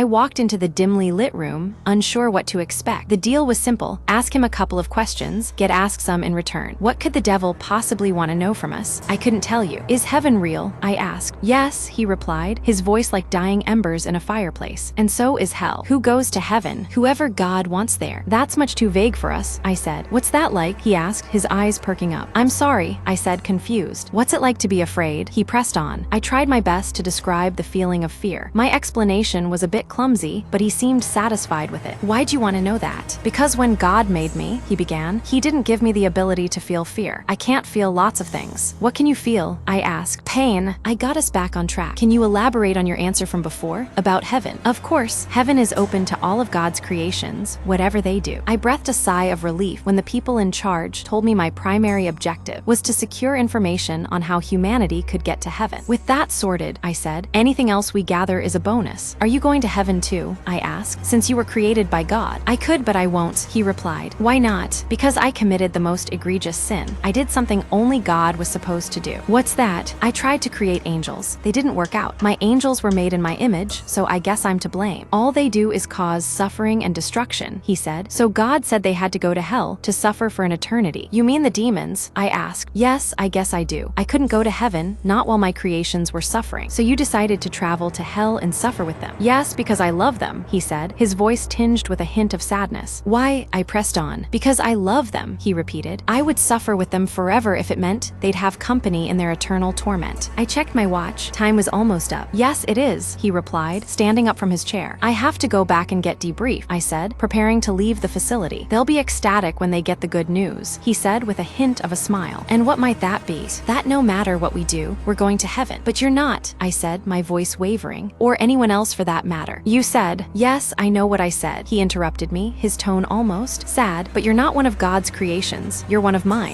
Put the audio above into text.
walked into the dimly lit room, unsure what to expect. The deal was simple. Ask him a couple of questions, get asked some in return. What could the devil possibly want to know from us? I couldn't tell you. Is heaven real? I asked. Yes, he replied, his voice like dying embers in a fireplace. And so is hell. Who goes to heaven? Whoever God wants there. That's much too vague for us, I said. What's that like? He asked, his eyes perking up. I'm sorry, I said, confused. What's it like to be afraid? He pressed on. I tried my best to describe the feeling of fear. My explanation was a bit clumsy, but he seemed satisfied with it. Why'd you want to know that? Because when God made me, he began, he didn't give me the ability to feel fear. I can't feel lots of things. What can you feel? I asked. Pain. I got us back on track. Can you elaborate on your answer from before? About heaven. Of course, heaven is open to all of God's creations, whatever they do. I breathed a sigh of relief when the people in charge told me my primary objective was to secure information on how humanity could get to heaven. With that sorted, I said, anything else we gather is a bonus. Are you going to heaven too? I asked. Since you were created by God. I could, but I won't, he replied. Why not? Because I committed the most egregious sin. I did something only God was supposed to do. What's that? I tried to create angels. They didn't work out. My angels were made in my image, so I guess I'm to blame. All they do is cause suffering and destruction, he said. So God said they had to go to hell to suffer for an eternity. You mean the demons? I asked. Yes, I guess I do. I couldn't go to heaven, not while my creations were suffering. So you decided to travel to hell and suffer with them? Yes, because I love them, he said, his voice tinged with a hint of sadness. Why? I pressed on. Because I love them, he repeated. I would suffer with them forever if it meant they'd have company in their eternal torment. I checked my watch. Time was almost up. Yes, it is, he replied, standing up from his chair. I have to go back and get debriefed, I said, preparing to leave the facility. They'll be ecstatic when they get the good news, he said with a hint of a smile. And what might that be? That no matter what we do, we're going to heaven. But you're not, I said, my voice wavering, or anyone else for that matter. You said, yes, I know what I said, he interrupted me, his tone almost sad, but you're not one of God's creations, you're one of mine.